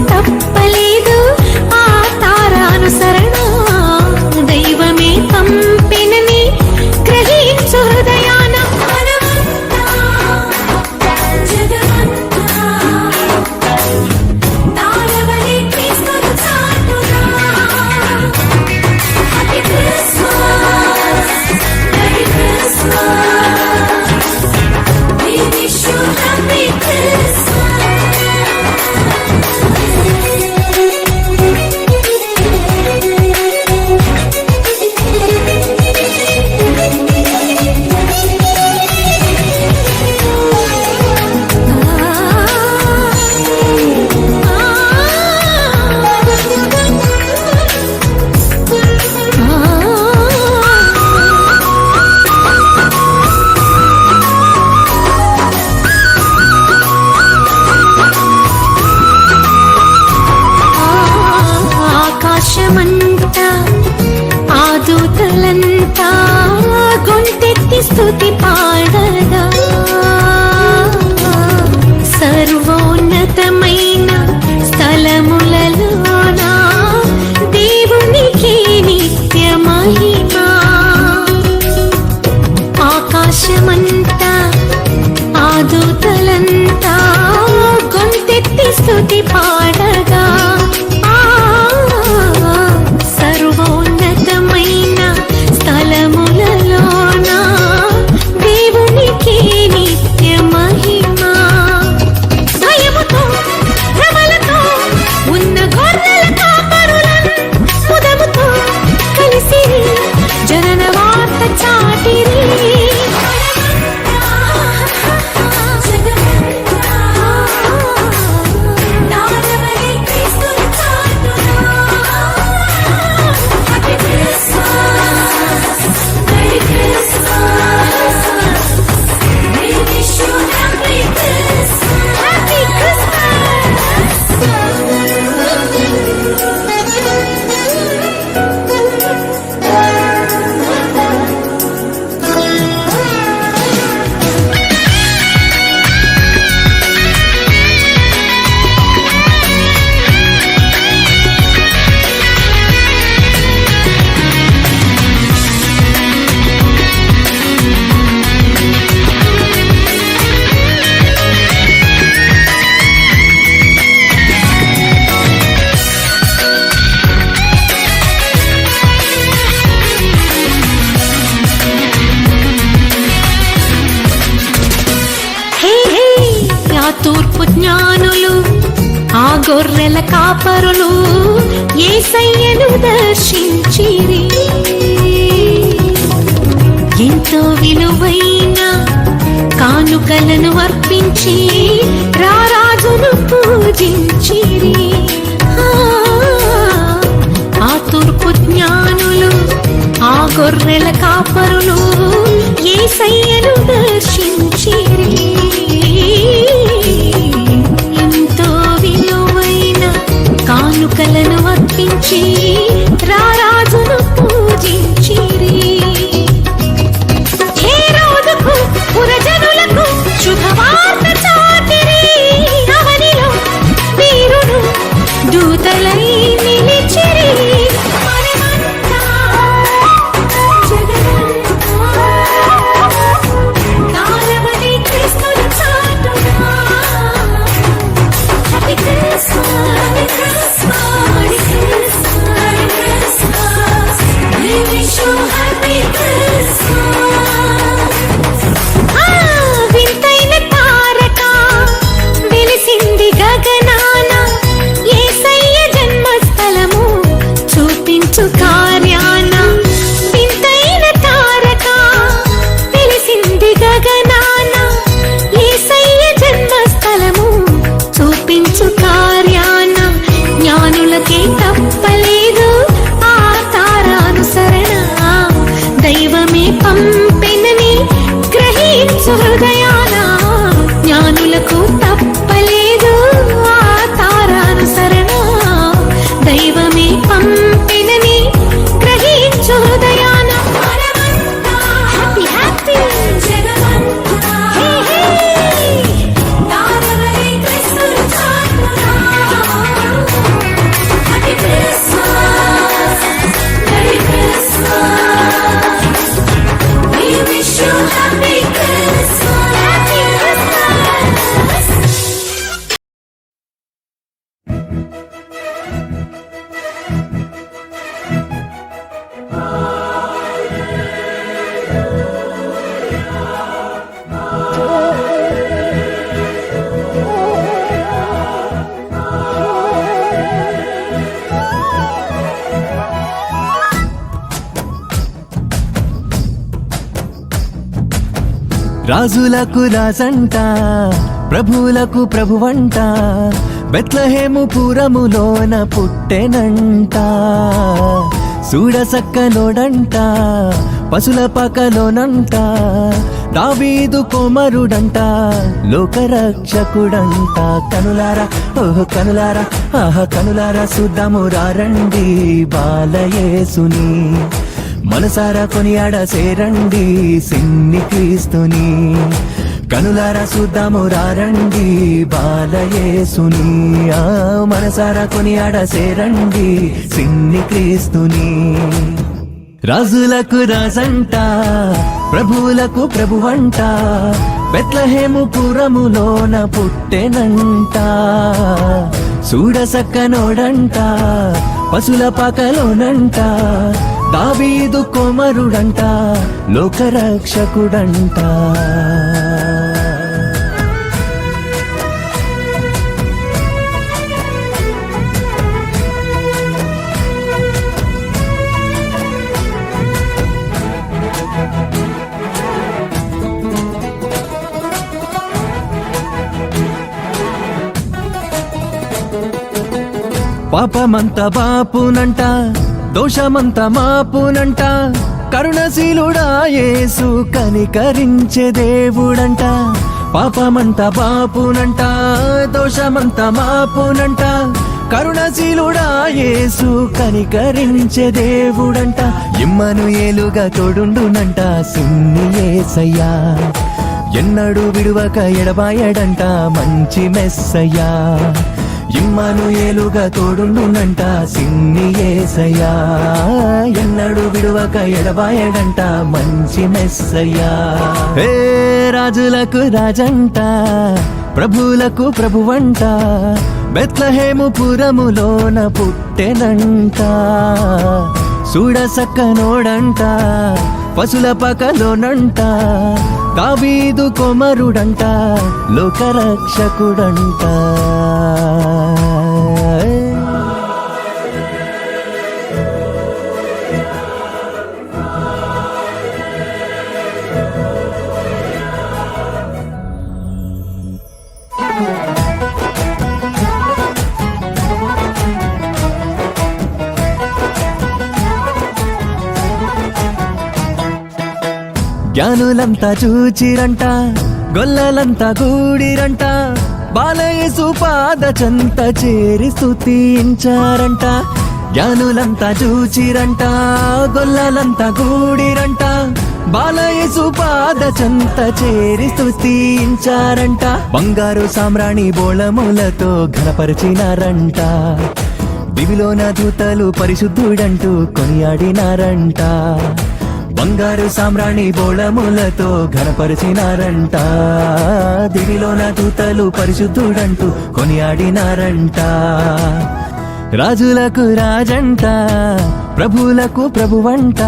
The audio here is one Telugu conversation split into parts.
తప్పలేదు ఆ తారానుసరణ. దైవమే పంపెనని గ్రహించు హృదయాన. ఆకాశమంతా ఆ దూతలంతా గొంతెత్తి స్తుతి పాడగా, సర్వోన్నతమైన స్థలములలోన దేవునికి నిత్య మహిమా. ఆకాశమంతా ఆ దూతలంతా గొంతెత్తి స్తుతి పాడగా, సర్వోన్నతమైన స్థలములలోన దేవునికి నిత్య మహిమా. భయముతో భ్రమలతో ఉన్న గొర్రెల కాపరులను ముదముతో కలిసిరి, జనన వార్త చాటిరి. తూర్పు జ్ఞానులు ఆ గొర్రెల కాపరులు యేసయ్యను దర్శించిరి. ఎంతో విలువైన కానుకలను అర్పించి రారాజును పూజించిరి. ఆ తూర్పు జ్ఞానులు ఆ గొర్రెల కాపరులు యేసయ్యను దర్శించిరి. ఎంతో విలువైన కానుకలను అర్పించి రారాజును పూజించిరి. హేరోదుకు పురజనులకు శుభవార్త చాటిరి. అవనిలో వీరులు దూతలై నిలిచిరి. వింతైన తారక వెలిసింది గగనాన, యేసయ్య జన్మ రాజులకు రాజంట ప్రభువులకు ప్రభువంట బెత్లెహేము పురములోన పుట్టెనంట చూడసక్కనోడంట పశుల పకలోనంట దావీదు కుమారుడంట లోకరక్షకుడంట కనులారా ఓహో కనులారా ఆహా కనులారా చూద్దాము రండి బాలయేసుని మనసారా కొనియాడ సేరండి సిన్ని క్రీస్తుని కనులారా చూద్దాము రండి బాలయేసుని మనసారా కొనియాడ సేరండి సిన్ని క్రీస్తుని రాజులకు రాజంట ప్రభువులకు ప్రభువంట బెత్లెహేము పురములోన పుట్టెనంట చూడసక్కనోడంట పశుల పకలోనంట దావీదు కుమారుడంట లోకరక్షకుడంట పాపమంత బాపునంట దోషమంత మాపునంట కరుణశీలుడా యేసు కనికరించే దేవుడంట పాపమంత బాపునంట దోషమంత మాపునంట కరుణశీలుడా యేసు కనికరించే దేవుడంట ఇమ్మనుయేలుగా తోడుండునంట సిన్ని యేసయ్యా ఎన్నడూ విడువక ఎడబాయడంట మంచి మెస్సయ్యా ఇమ్మనుయేలుగా తోడుండునంట సిన్ని యేసయ్యా ఎన్నడూ విడువక ఎడబాయడంట మంచి మెస్సయ్యా హే రాజులకు రాజంట ప్రభువులకు ప్రభువంట బెత్లెహేము పురములోన పుట్టెనంట చూడసక్కనోడంట పశుల పకలోనంట దావీదు కుమారుడంట లోకరక్షకుడంట జ్ఞానులంతా చూచిరంట గొల్లలంతా గూడిరంట బాలయేసు పాద చెంత చేరి స్తుతించారంట జ్ఞానులంతా చూచిరంట గొల్లలంతా గూడిరంట బాలయేసు పాద చెంత చేరి స్తుతించారంట బంగారు సామ్రాణి బోళములతో ఘనపరిచినారంట దివిలోన దూతలు పరిశుద్ధుడంటూ కొనియాడినారంట బంగారు సామ్రాణి బోళములతో ఘనపరిచినారంట దివిలోన దూతలు పరిశుద్ధుడంటూ కొనియాడినారంట రాజులకు రాజంట ప్రభువులకు ప్రభువంట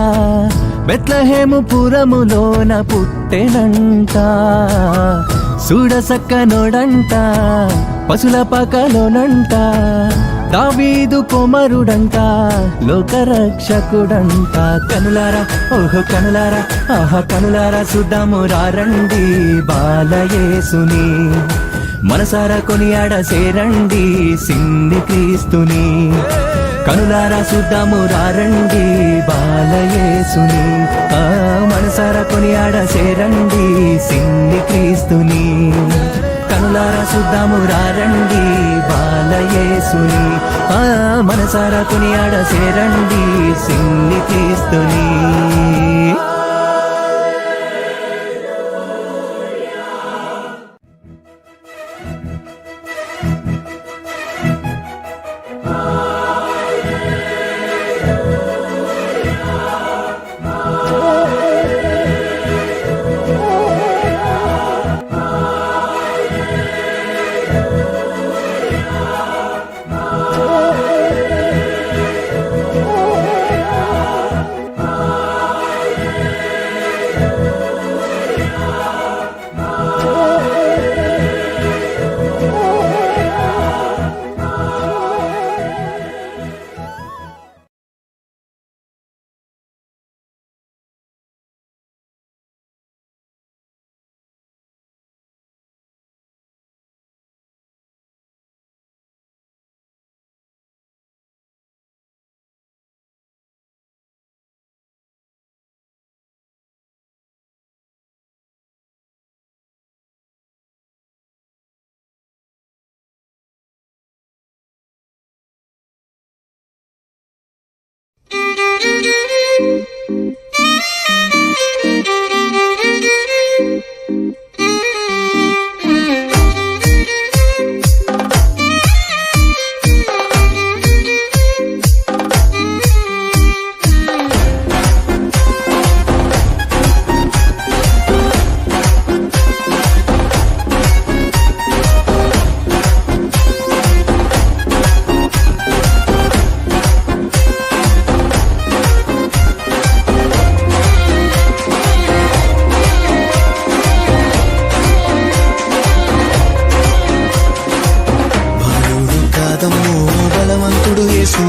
బెత్లెహేము పురములోన పుట్టెనంట చూడసక్కనోడంట పశుల పకలోనంట దావీదు కుమారుడంట లోకరక్షకుడంట కనులారా ఓహో కనులారా ఆహా కనులారా చూద్దాము రండి బాలయేసుని మనసారా కొనియాడ సేరండి సిన్ని క్రీస్తుని కనులారా చూద్దాము రండి బాలయేసుని మనసారా కొనియాడ సేరండి సిన్ని క్రీస్తుని కనులారా చూద్దాము రండి బాలయేసుని మనసారా కొనియాడ సేరండి సిన్ని క్రీస్తుని బలవంతుడు యేసు,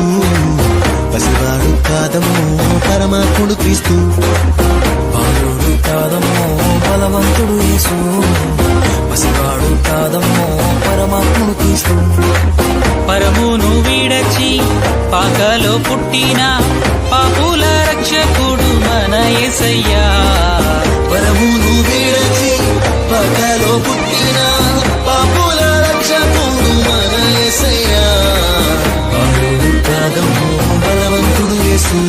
పసివాడు కాదము పరమాత్ముడు క్రీస్తు. బాలుడు కాదమ్మో బలవంతుడు యేసు, పసివాడు కాదమ్మో పరమాత్ముడు క్రీస్తు. పరమును వీడచి పాకలో పుట్టిన పాపుల రక్షకుడు మన యేసయ్యా. పరమును వీడచి పాకలో పుట్టిన పాపుల రక్షకుడు మన యేసయ్యా. బాలుడు కాదమ్మో బలవంతుడు యేసు,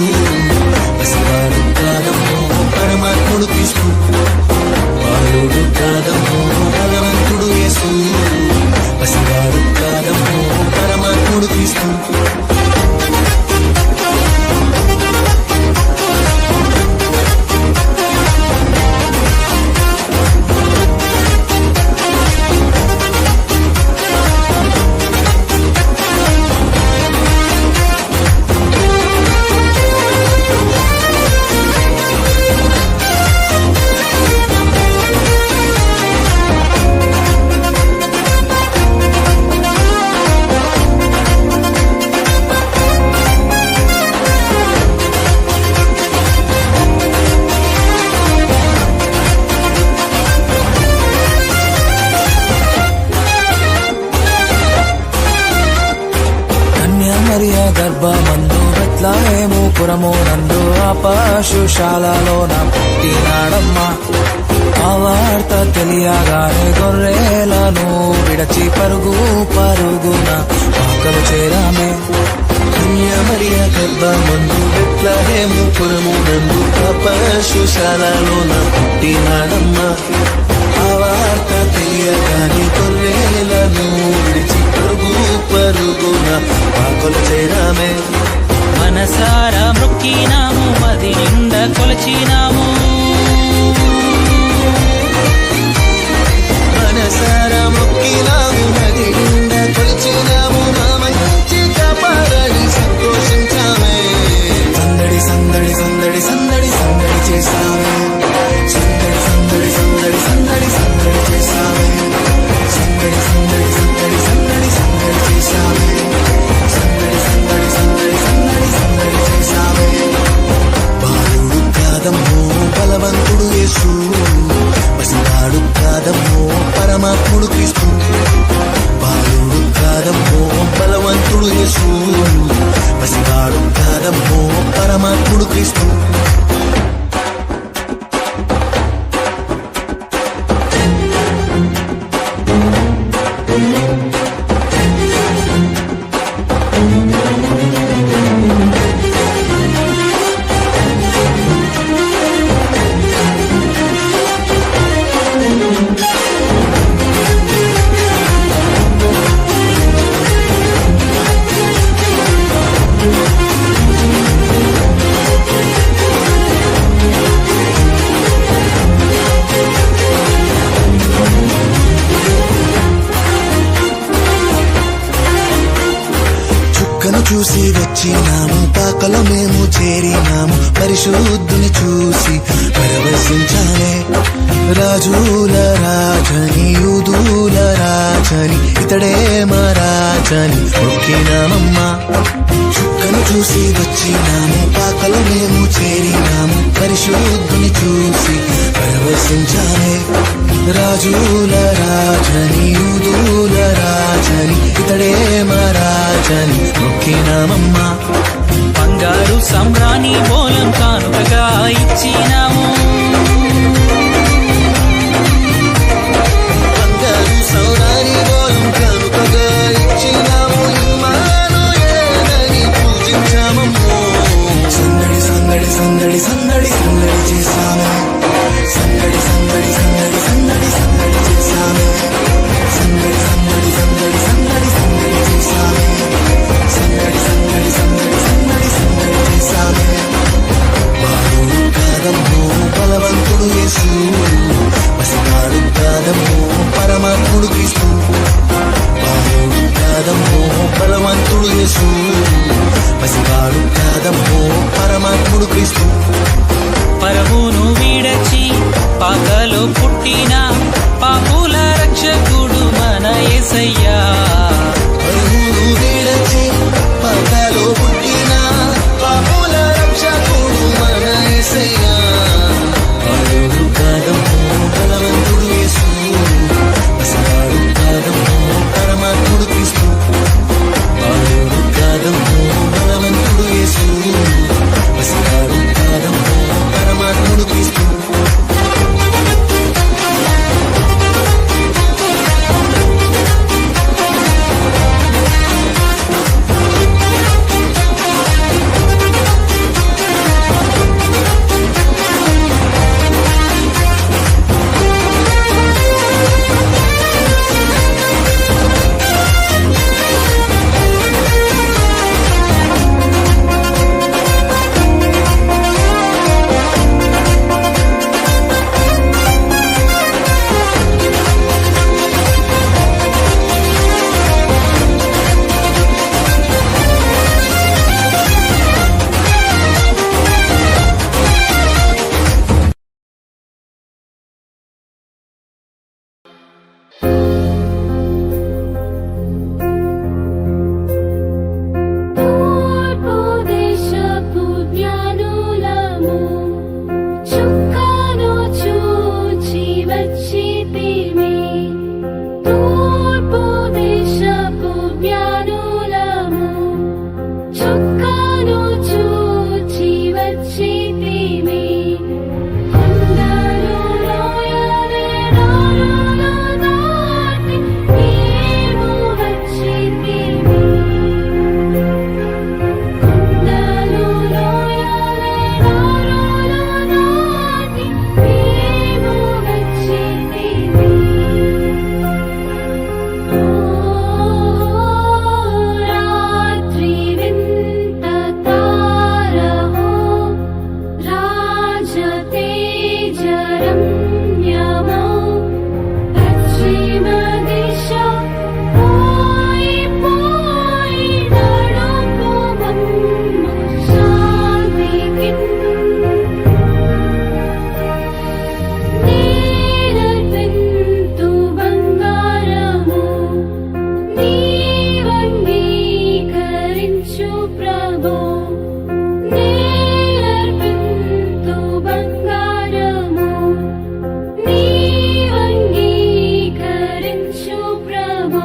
పసివాడు కాదమ్మో పరమాత్ముడు క్రీస్తు. బాలుడు కాదమ్మో బలవంతుడు యేసు, పసివాడు కాదమ్మో పరమాత్ముడు క్రీస్తు. మరియ గర్భమందు బెత్లెహేము పురము నందు ఆ పశుశాలలోన పుట్టినాడమ్మా. ఆ వార్త తెలియగానే గొర్రెలను విడచి పరుగున పాకలు చేరామే. మరియ గర్భమందు బెత్లెహేము పురము నందు ఆ పశుశాలలోన పుట్టినాడమ్మా. ఆ వార్త తెలియగానే గొర్రెలను విడిచి పరుగున పాకలు చేరామే. మనసారా మొక్కినాము, మది నిండా కొలచినాము. మనసారా మొక్కినాము, మది నిండా కొలిచినాము. నా మంచి కాపాడని సంతోషించామే. సందడి సందడి సందడి సందడి సందడి చేసామే. సందడి సందడి సందడి సందడి సందడి చేసామే. సందడి సందడి సందడి సందడి సందడి చేసామే. సందడి సందడి సందడి సందడి సందడి చేసామే. బాలుడు కాదమ్మో బలవంతుడు యేసు, పసివాడు కాదమ్మో పరమాత్ముడు క్రీస్తు. బాలుడు కాదమ్మో బలవంతుడు యేసు, పసివాడు కాదమ్మో పరమాత్ముడు క్రీస్తు. చుక్కను చూసి వచ్చినాము, పాకలో మేము చేరినాము. పరిశుద్ధుని చూసి పరవశించాలే. రాజుల రాజని యూదుల రాజని ఇతడే మా రాజని మొక్కినామమ్మా. చుక్కను చూసి వచ్చినాము, పాకలో మేము చేరినాము. పరిశుద్ధుని చూసి పరవశించాలే. రాజుల రాజని యూదుల రాజని ఇతడే మా రాజని మొక్కినామమ్మా. బంగారు సంబ్రాణి బోలం కానుకగా ఇచ్చినాము. బంగారు సౌరాని బోలం కానుకగా ఇచ్చినాము. ఇమ్మానుయేలని పూజించామమ్మో. సందడి సందడి సందడి సందడి సందడి చేసామే. సందడి సందడి సందడి సందడి సందడి చేసామే. సందడి సందడి సందడి సందడి సందడి చేసామే. సందడి సందడి సందడి సందడి సందడి చేసామే. బాలుడు కాదమ్మో బలవంతుడు యేసు, పసివాడు కాదమ్మో పరమాత్ముడు క్రీస్తు. బాలుడు కాదమ్మో బలవంతుడు యేసు, పసివాడు కాదమ్మో పరమాత్ముడు క్రీస్తు. పరమును వీడచి పాకలో పుట్టిన పాపుల రక్షకుడు మన యేసయ్యా. పరమును వీడచి కరుణించు ప్రభు నేర్పింతు బంగారము నీ అంగీకరించు ప్రభు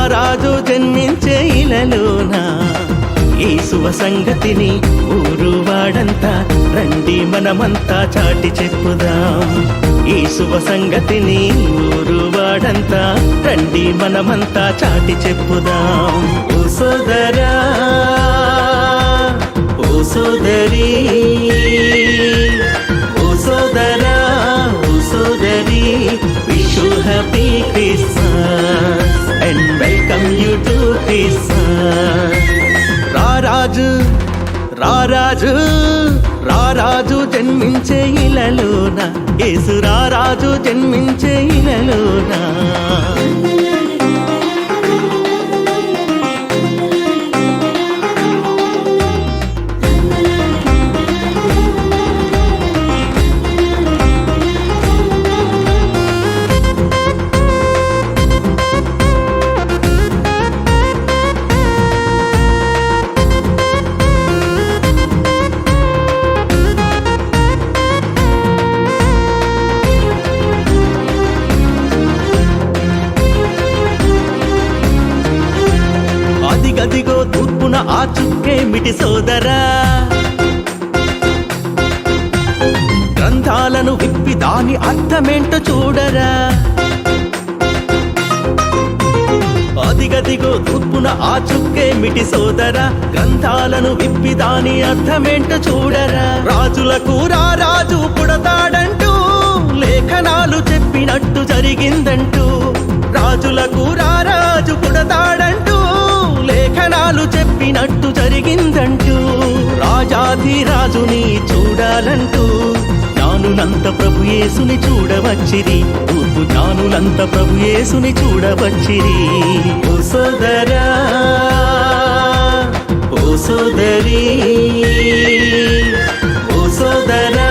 రారాజు జన్మించే ఇలలోన ఈ శుభ సంగతిని ఊరు వాడంతా రండి మనమంతా చాటి చెప్పుదాం. ఈ శుభ సంగతిని ఊరు వాడంతా రండి మనమంతా చాటి చెప్పుదాం. ఓ సోదరా ఓ సోదరి, ఓ సోదరా ఓ సోదరి, wish you happy Christmas and welcome you to Christmas. రారాజు రారాజు రారాజు జన్మించే ఇలలోన, యేసు రారాజు జన్మించే ఇలలోన. అదిగదిగో తూర్పున ఆ చుక్కేమిటి సోదరా, గ్రంథాలను విప్పి దాని అర్థమేంటో చూడరా. అదిగదిగో తూర్పున ఆ చుక్కేమిటి సోదరా, గ్రంథాలను విప్పి దాని అర్థమేంటో చూడరా. రాజులకు రారాజు పుడతాడంటూ లేఖనాలు చెప్పినట్టు జరిగిందంటూ, రాజులకు రారాజు పుడతాడంటూ లేఖనాలు చెప్పినట్టు జరిగిందంటూ, రాజాధి రాజుని చూడాలంటూ జ్ఞానులంత ప్రభు యేసుని చూడవచ్చిరి, తూర్పు జ్ఞానులంత ప్రభు యేసుని చూడవచ్చిరి. ఓ సోదరా ఓ సోదరి, ఓ సోదరా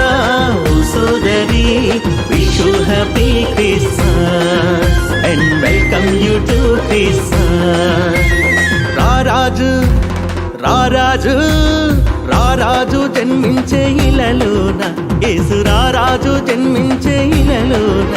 ఓ సోదరి, wish you happy Christmas and welcome you to Christmas. రారాజు రారాజు రారాజు జన్మించే ఇలలోన, యేసు రారాజు జన్మించే ఇలలోన.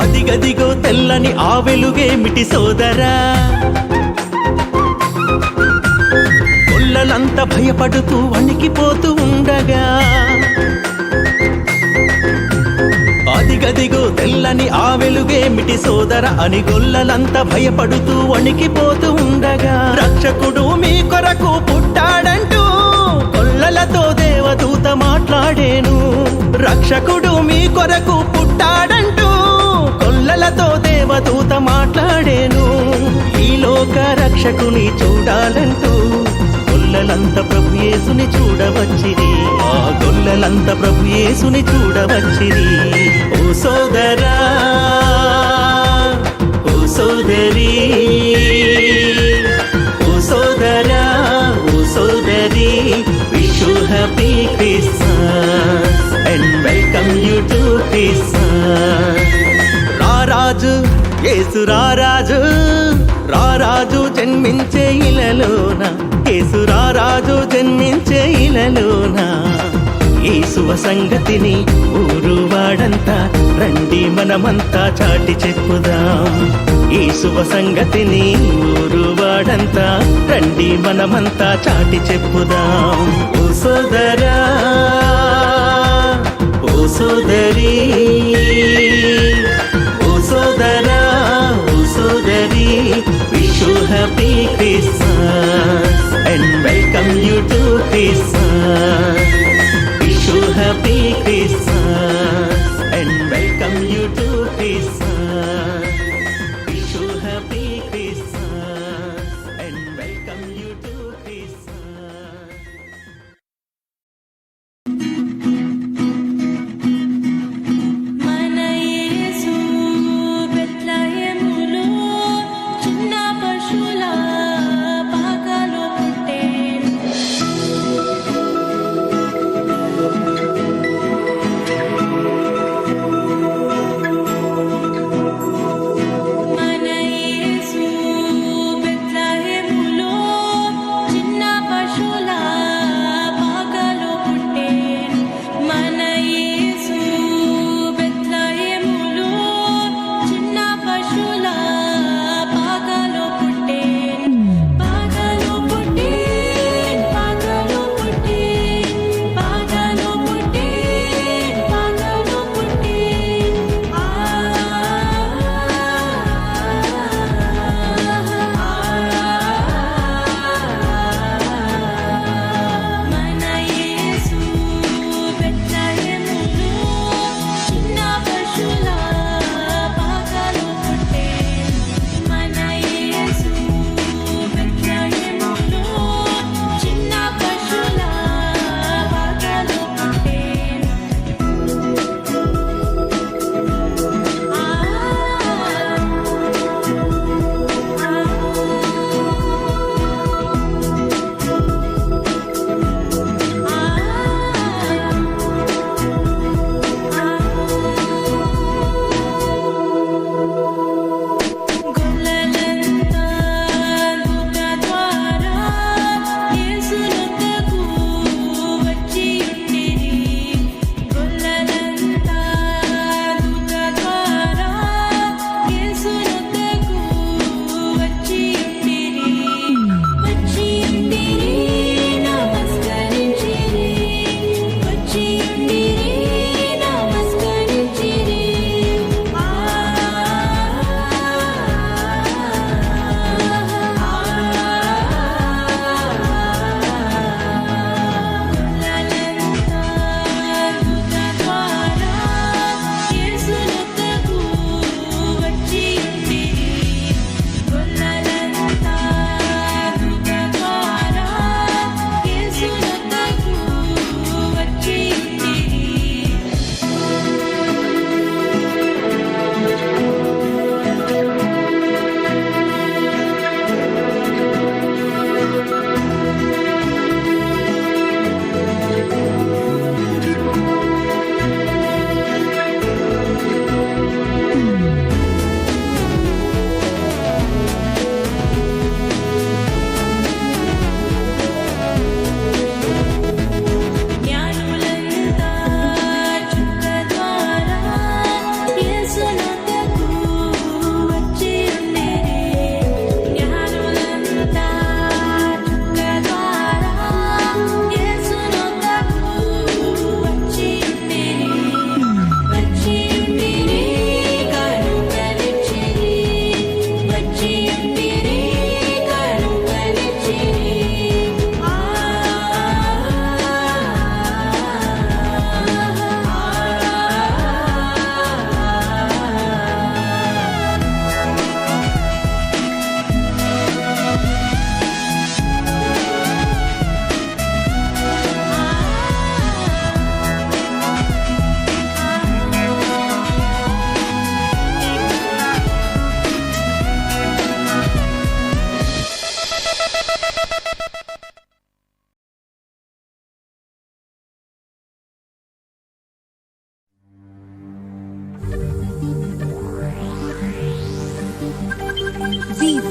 అదిగదిగో తెల్లని ఆ వెలుగేమిటి సోదరా, గొల్లలంతా భయపడుతూ వణికిపోతూ ఉండగా. అదిగదిగో తెల్లని ఆ వెలుగేమిటి సోదర అని గొల్లలంతా భయపడుతూ వణికిపోతూ ఉండగా. రక్షకుడు మీ కొరకు పుట్టాడంటూ గొల్లలతో దేవదూత మాట్లాడేను. రక్షకుడు మీ కొరకు పుట్టాడంటూ గొల్లలతో దేవదూత మాట్లాడేను. ఈ లోక రక్షకుని చూడాలంటూ గొల్లలంత ప్రభు యేసుని చూడవచ్చిరి, ఆ గొల్లలంత ప్రభు యేసుని చూడవచ్చిరి. ఓ సోదరా ఓ సోదరి, ఓ సోదరా ఓ సోదరి, wish you happy Christmas and welcome you to Christmas. రారాజు యేసు రారాజు రారాజు జన్మించే ఇలలోన, యేసు రారాజు జన్మించే ఇలలోన. ఈ శుభ సంగతిని ఊరు వాడంతా రండి మనమంతా చాటి చెప్పుదాం. ఈ శుభ సంగతిని ఊరు వాడంతా రండి మనమంతా చాటి చెప్పుదాం. ఓ సోదరా ఓ సోదరి, ఓ సోదరా ఓ సోదరి, wish you happy Christmas and welcome you to Christmas. Wish you happy Christmas and welcome you to Christmas. Wish you happy Christmas and welcome you to Christmas. మన యేసు బెత్లెహేములో చిన్న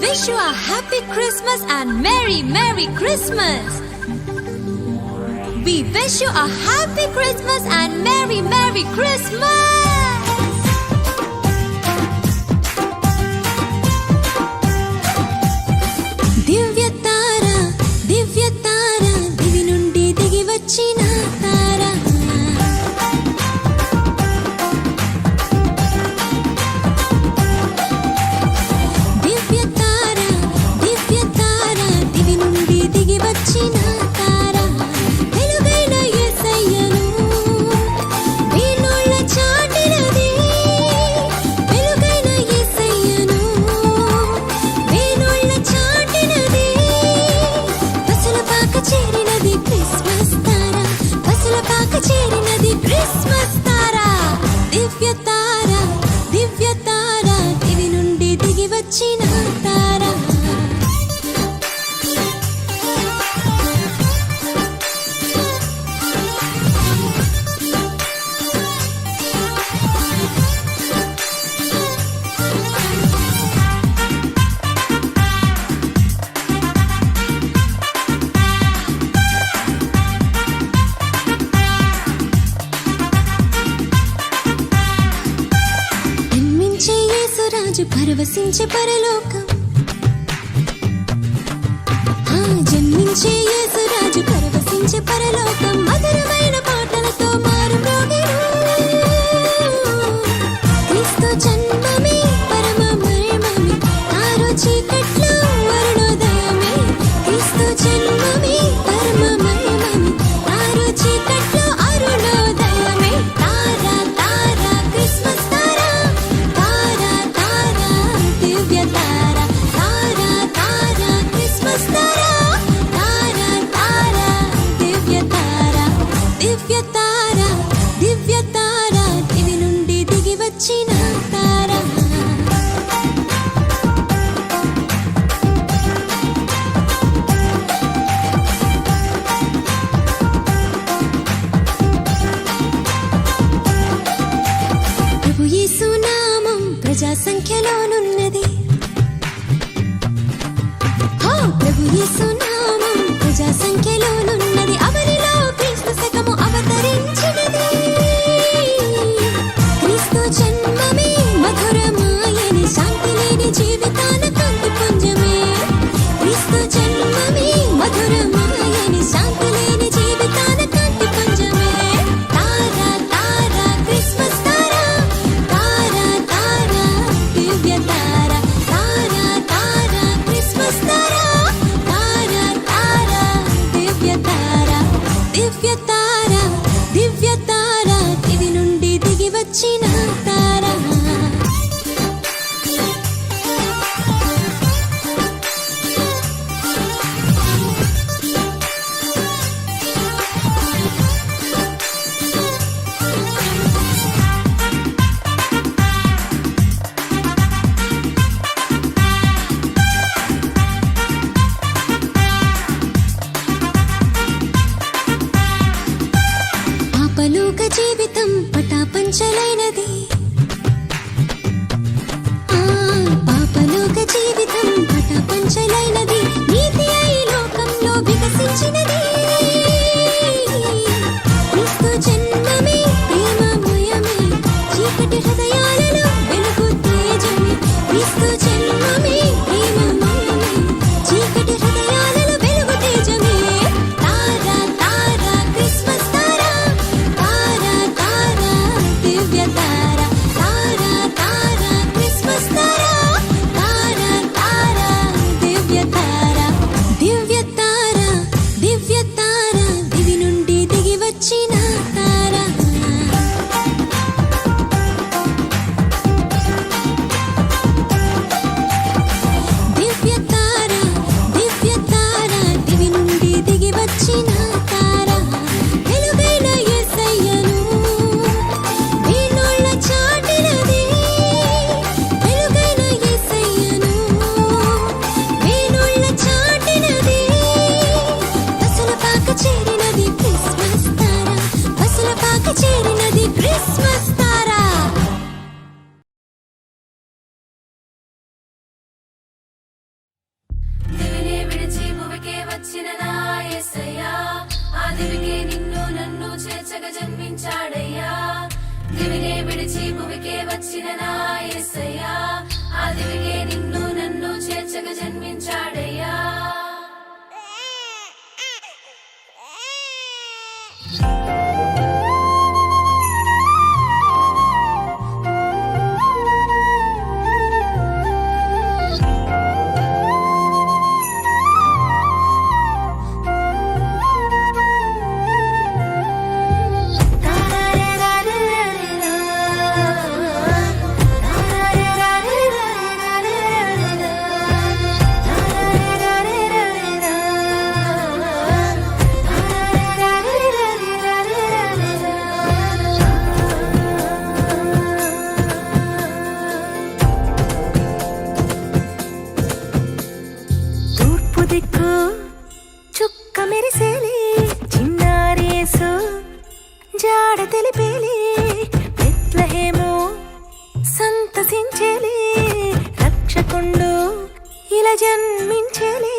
wish you a happy Christmas and Merry Christmas. We wish you a happy Christmas and Merry Christmas. దివ్య తార దివి నుండి దిగి వచ్చిన తార. దివ్య తార దివి నుండి దిగి వచ్చిన తార. వెలుగైన యేసయ్యను వీణుల చాటినది. వెలుగైన యేసయ్యను వీణుల చాటినది. పసులపాక చేరినది క్రిస్మస్ తార. పసులపాక చేరినది క్రిస్మస్ తార. దివ్య తార దివి నుండి దిగి వచ్చిన తార. జన్మించే యేసురాజు పరవశించే పరలోకం. జన్మించే యేసురాజు పరవశించే పరలోకం. మధురమైన పాటలతో మారు మ్రోగెను. క్రీస్తు జన్మమే పరమ మర్మమే. ఆరో చీకట్లో అరుణోదయమే. క్రీస్తు జన్మమే పరమ మర్మమే. ఆరో చీకట్లో అరుణోదయమే. తార క్రిస్మస్ తార. తార దివ్య తార. తార క్రిస్మస్ తార. తార దివ్య తార. దివ్య తార దివి నుండి దిగి వచ్చిన తార. ప్రభు యేసు నామం ప్రజా సంఖ్యలోనున్నది. ప్రభు యేసు నామం ప్రజా సంఖ్యలోనున్నది. అవనిలో క్రీస్తు శకము అవతరించినది. క్రీస్తు జన్మమే మధురమాయని. శాంతి లేని జీవితాన కాంతి పుంజమే. క్రీస్తు జన్మమే మధురమాయని. శాంతి లేని జీవితాన కాంతి పుంజమే. తార క్రిస్మస్ తార. తార దివ్య తార. తార క్రిస్మస్ తార. తార దివ్య తార. దివ్య తార దివి నుండి దిగి వచ్చిన తార. పాపలోక జీవితం పటాపంచలైనది. పాపలోక జీవితం పటాపంచలైనది. నీతి అయి లోకంలో వికసించినది. క్రీస్తు జన్మమే ప్రేమమయమే. చీకటి హృదయాలలో వెలుగు తేజమే. క్రీస్తు జన్మమే ప్రేమమయమే. చీకటి హృదయాలలో వెలుగు తేజమే. తార క్రిస్మస్ తార. తార దివ్య తార. తార క్రిస్మస్ తార. తార దివ్య తార. దివికే నిన్ను నన్ను చేర్చగా జన్మించాడయ్యా దివినే విడిచి భువికే వచ్చిన నా యేసయ్యా ఆ దివికే నిన్ను నన్ను చేర్చగా జన్మించాడయ్యా తూర్పు దిక్కు చుక్క మెరిసేలే చిన్నారేసు జాడ తెలిపేలే బెత్లెహేము సంతసించేలే రక్షకుండు ఇలా జన్మించేలే